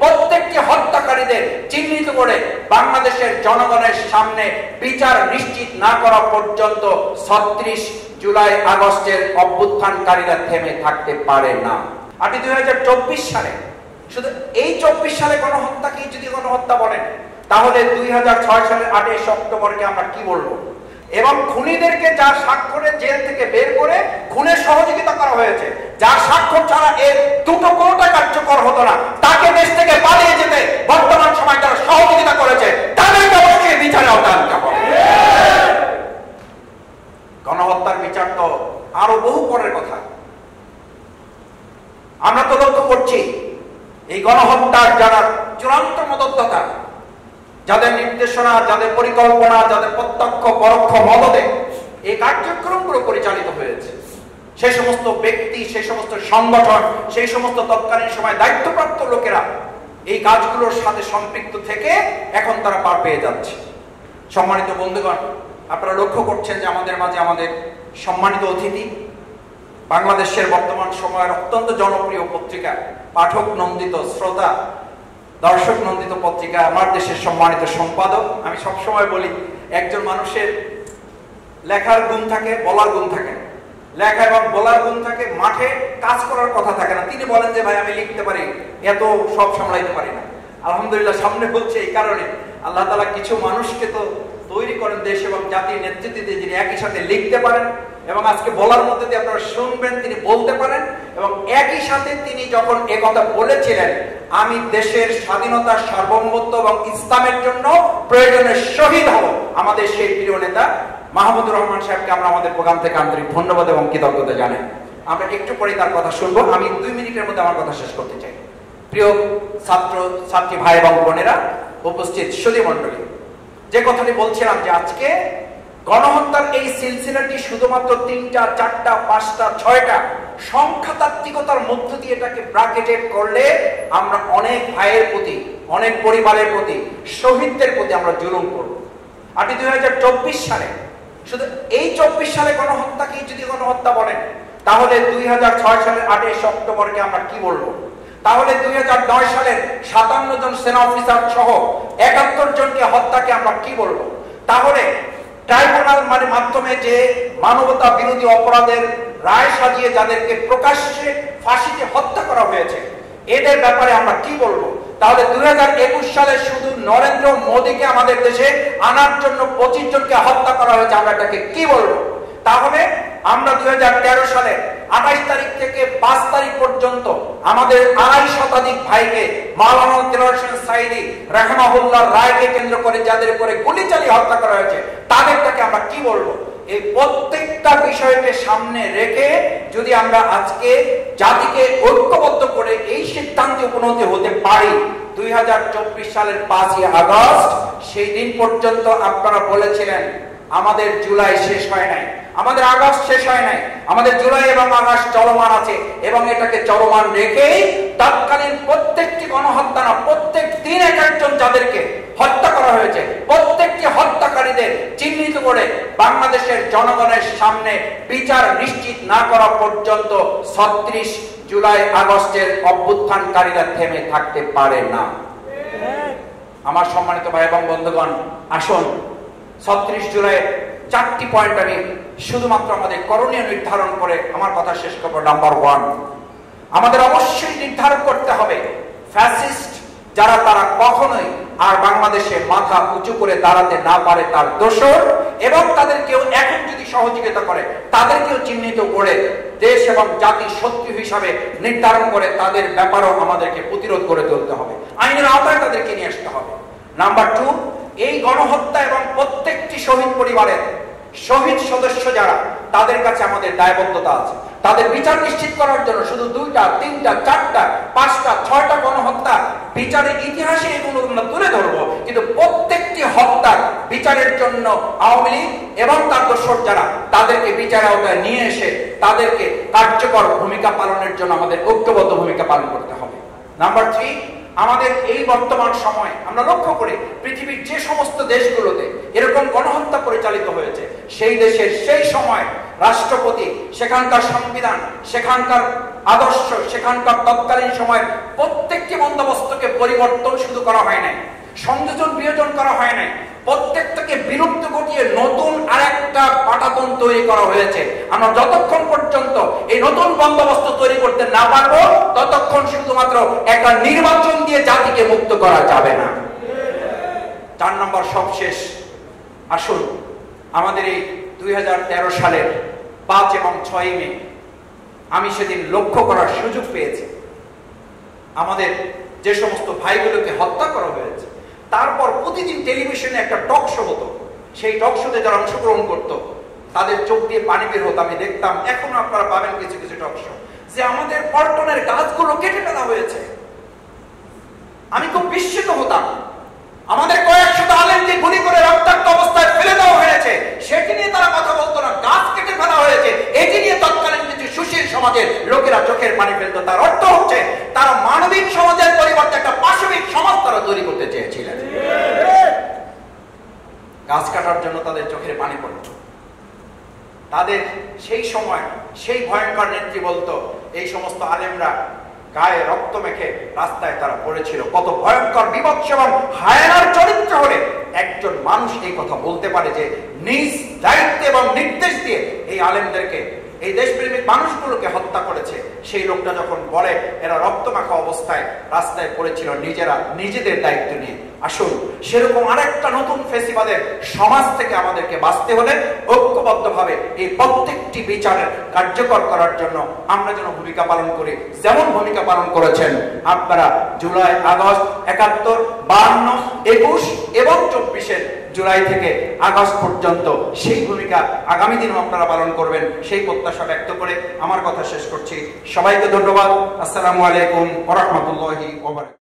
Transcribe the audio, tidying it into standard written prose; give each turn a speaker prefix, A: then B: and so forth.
A: প্রত্যেকটি হত্যাকারীদের চিহ্নিত করে বাংলাদেশের জনগণের সামনে বিচার নিশ্চিত না করা পর্যন্ত ৩৬ জুলাই আগস্টের অভ্যুত্থানকারীরা থেমে থাকতে পারে না। আপনি ২০২৪ সালে, শুধু এই ২৪ সালে গণহত্যাকেই যদি গণহত্যা বলেন, তাহলে ২০০৬ সালের ২৮ অক্টোবরকে আমরা কি বলবো? এবং খুনিদেরকে যার স্বাক্ষরে জেল থেকে বের করে খুনের সহযোগিতা করা হয়েছে, যার স্বাক্ষর ছাড়া এর দুটো কোনোটা কার্যকর হতো না, তাকে দেশ থেকে পালিয়ে যেতে বর্তমান সময় যারা সহযোগিতা করেছে তাদেরকে অবশ্যই বিচারে আওতায় আনতে হবে। গণহত্যার বিচার তো আরো বহু পরের কথা। আমরা তো লক্ষ্য করছি এই গণহত্যার যারা চূড়ান্ত মদতদাতা, যাদের নির্দেশনা, যাদের পরিকল্পনা, যাদের প্রত্যক্ষ পরোক্ষ মদদে এই কার্যক্রমগুলো পরিচালিত হয়েছে, সেই সমস্ত ব্যক্তি, সেই সমস্ত সংগঠন, সেই সমস্ত তৎকালীন সময় দায়িত্বপ্রাপ্ত লোকেরা এই কাজগুলোর সাথে সম্পৃক্ত থেকে এখন তারা পার পেয়ে যাচ্ছে। সম্মানিত বন্ধুগণ, আপনারা লক্ষ্য করছেন যে আমাদের মাঝে আমাদের সম্মানিত অতিথি, বাংলাদেশের বর্তমান সময়ের অত্যন্ত জনপ্রিয় পত্রিকা, পাঠক নন্দিত, শ্রোতা দর্শক নন্দিত পত্রিকা আমার দেশের সম্মানিত সম্পাদক। আমি সবসময় বলি, একজন মানুষের লেখার গুণ থাকে, বলার গুণ থাকে না। লেখা এবং বলার গুণ থাকে, মাঠে কাজ করার কথা থাকে না। তিনি বলেন যে ভাই আমি লিখতে পারি, এত সব সামলাইতে পারি না। আলহামদুলিল্লাহ, সামনে বলছে এই কারণে আল্লাহ তাআলা কিছু মানুষকে তো তৈরি করেন দেশ এবং জাতির নেতৃত্ব দিয়ে, যিনি একই সাথে লিখতে পারেন এবং আজকে বলার মধ্যে দিয়ে আপনারা শুনবেন তিনি বলতে পারেন। এবং একই সাথে তিনি যখন একথা বলেছিলেন, আমি দেশের স্বাধীনতা, সার্বভৌমত্ব এবং ইসলামের জন্য প্রয়োজনে শহীদ হব, আমাদের সেই প্রিয় নেতা মাহমুদুর রহমান সাহেবকে আমরা আমাদের প্রোগ্রাম থেকে আন্তরিক ধন্যবাদ এবং কৃতজ্ঞতা জানাই। আমরা একটু পরে তার কথা শুনবো। আমি 2 মিনিটের মধ্যে আমার কথা শেষ করতে চাই। প্রিয় ছাত্র ছাত্রী ভাই এবং বোনেরা, উপস্থিত সুধী মণ্ডলী, যে কথাটি বলছিলাম যে আজকে গণহত্যার এই সিলসিলাটি শুধুমাত্র 3টা, 4টা, 5টা, 6টা সংখ্যাতাত্ত্বিকতার মধ্য দিয়ে এটাকে ব্র্যাকেটেড করলে আমরা অনেক ভাইয়ের প্রতি, অনেক পরিবারের প্রতি, শহীদদের প্রতি আমরা জুলুম করব। আপনি 2024 সালে, শুধু এই 24 সালে গণহত্যাকেই যদি গণহত্যা বলেন, তাহলে 2006 সালের 28 অক্টোবরকে আমরা কি বলবো? তাহলে 2009 সালের 57 জন সেনা অফিসার সহ 71 জনকে হত্যাকে আমরা কি বলবো? তাহলে ট্রাইব্যুনাল মাধ্যমে যে মানবতা বিরোধী অপরাধের রায় সাজিয়ে যাদেরকে প্রকাশ্যে ফাঁসিতে হত্যা করা হয়েছে, এদের ব্যাপারে আমরা কি বলবো? তাহলে 2021 সালে শুধু নরেন্দ্র মোদীকে আমাদের দেশে আনার জন্য 25 জনকে হত্যা করা হয়েছে, আমরা এটাকে কি বলবো? তাহলে আমরা 2013 সালে 28 তারিখ থেকে 5 তারিখ পর্যন্ত আমাদের 2.5 শতাধিক ভাইকে মাওলানা দেলোয়ার হোসেন সাঈদী রাহমাহুল্লাহ রায়কে কেন্দ্র করে যাদের উপরে গুলি চালিয়ে হত্যা করা হয়েছে, তাদেরটাকে আমরা কি বলবো? এই প্রত্যেকটা বিষয়কে সামনে রেখে যদি আমরা আজকে জাতিকে ঐক্যবদ্ধ করে এই সিদ্ধান্তে উপনীত হতে পারি, 2024 সালের 5ই আগস্ট, সেই দিন পর্যন্ত আপনারা বলেছিলেন আমাদের জুলাই শেষ হয় নাই, আমাদের আগস্ট শেষ হয় নাই, আমাদের জুলাই এবং আগস্ট চলমান আছে এবং এটাকে চলমান রেখেই তৎকালীন প্রত্যেকটি গণহত্যা না, প্রত্যেক দিন এক একজন যাদেরকে হত্যা করা হয়েছে, প্রত্যেকটি হত্যাকারীদের চিহ্নিত করে বাংলাদেশের জনগণের সামনে বিচার নিশ্চিত না করা পর্যন্ত ৩৬ জুলাই আগস্টের অভ্যুত্থানকারীরা থেমে থাকতে পারে না। আমার সম্মানিত ভাই এবং বন্ধুগণ, আসুন ৩৬ জুলাই 4টি পয়েন্ট আমি শুধুমাত্র আমাদের করণীয় নির্ধারণ করে আমার কথা শেষ করব। নাম্বার 1, আমাদের অবশ্যই নির্ধারণ করতে হবে ফ্যাসিস্ট যারা, তারা কখনোই আর বাংলাদেশে মাথা উঁচু করে দাঁড়াতে না পারে তার দোষর, এবং তাদেরকেও এখন যদি সহযোগিতা করে তাদেরকেও চিহ্নিত করে দেশ এবং জাতির শত্রু হিসাবে নির্ধারণ করে তাদের ব্যাপারেও আমাদেরকে প্রতিরোধ করে তুলতে হবে, আইনের আওতায় তাদেরকে নিয়ে আসতে হবে। নাম্বার 2, এই গণহত্যা এবং প্রত্যেকটি শহীদ পরিবারের শহীদ সদস্য যারা, তাদের কাছে আমাদের দায়বদ্ধতা আছে তাদের বিচার নিশ্চিত করার জন্য। শুধু 2টা, 3টা, 4টা, 5টা, 6টা গণহত্যা বিচারের ইতিহাসে এগুলো আমরা তুলে ধরবো, কিন্তু প্রত্যেকটি হত্যার বিচারের জন্য আওয়ামী লীগ এবং তার দোসর যারা, তাদেরকে বিচারের আওতায় নিয়ে এসে তাদেরকে কার্যকর ভূমিকা পালনের জন্য আমাদের ঐক্যবদ্ধ ভূমিকা পালন করতে হবে। নাম্বার 3, আমাদের এই বর্তমান সময় আমরা লক্ষ্য করি পৃথিবীর যে সমস্ত দেশগুলোতে এরকম গণহত্যা পরিচালিত হয়েছে, সেই দেশের সেই সময় রাষ্ট্রপতি, সেখানকার সংবিধান, সেখানকার আদর্শ, সেখানকার তৎকালীন সময়ের প্রত্যেকটি বন্দোবস্তকে পরিবর্তন শুধু করা হয় নাই, সংযোজন বিয়োজন করা হয় নাই, প্রত্যেকটাকে বিলুপ্ত ঘটিয়ে নতুন আরেকটা পাটাতন তৈরি করা হয়েছে। আমরা যতক্ষণ পর্যন্ত এই নতুন বন্দোবস্ত তৈরি করতে না পারবো, ততক্ষণ শুধুমাত্র একটা নির্বাচন দিয়ে জাতিকে মুক্ত করা যাবে না। 4 নম্বর সবশেষ, আসুন আমাদের এই 2013 সালের 5 এবং 6 মে আমি সেদিন লক্ষ্য করার সুযোগ পেয়েছি আমাদের যে সমস্ত ভাইগুলোকে হত্যা করা হয়েছে। তারপর প্রতিদিন টেলিভিশনে একটা টক শো হতো, সেই টক শোতে যারা অংশগ্রহণ করতো তাদের চোখ দিয়ে পানি বের হতো। আমি দেখতাম, এখনো আপনারা পাবেন কিছু কিছু টক শো, যে আমাদের পল্টনের গাছগুলো কেটে ফেলা হয়েছে। আমি খুব বিস্মিত হতাম। আমাদের কয়েকশত আলেমকে গুলি করে রক্তাক্ত অবস্থায় ফেলে দেওয়া হয়েছে, সেটি নিয়ে তারা কথা বলতো না। গাছ কেটে ফেলা হয়েছে, এটি নিয়ে তৎকালীন কিছু সুশীল সমাজের লোকেরা চোখের পানি ফেলতো। তার অর্থ হচ্ছে তারা মানবিক সমাজের পরিবর্তে একটা পাশবিক সমাজ তারা তৈরি করতে চেয়েছিলেন। গাছ কাটার জন্য তাদের চোখের পানি পড়ত। তাদের সেই সময় সেই ভয়ঙ্কর নেত্রী বলতো, এই সমস্ত আলেমরা গায়ে রক্ত মেখে রাস্তায় তারা পড়েছিল। কত ভয়ঙ্কর, বিভৎস এবং হায়নার চরিত্র হলে একজন মানুষ এই কথা বলতে পারে যে নিজ দায়িত্ব এবং নির্দেশ দিয়ে এই আলেমদেরকে, এই দেশপ্রেমিক মানুষগুলোকে হত্যা করেছে। সেই লোকটা যখন বলে এরা রক্তমাখা অবস্থায় রাস্তায় পড়েছিল নিজেরা নিজেদের দায়িত্ব নিয়ে, আসুন সেরকম আরেকটা নতুন ফেসিবাদের সমাজ থেকে আমাদেরকে বাঁচতে হলে ঐক্যবদ্ধভাবে এই প্রত্যেকটি বিচারের কার্যকর করার জন্য আমরা যেন ভূমিকা পালন করি, যেমন ভূমিকা পালন করেছেন আপনারা জুলাই, আগস্ট 71, 52, 21 এবং 24-এর জুলাই থেকে আগস্ট পর্যন্ত সেই ভূমিকা আগামী দিনও আপনারা পালন করবেন, সেই প্রত্যাশা ব্যক্ত করে আমার কথা শেষ করছি। সবাইকে ধন্যবাদ। আসসালামু আলাইকুম ওয়া রাহমাতুল্লাহি ওয়া বারাকাতুহু।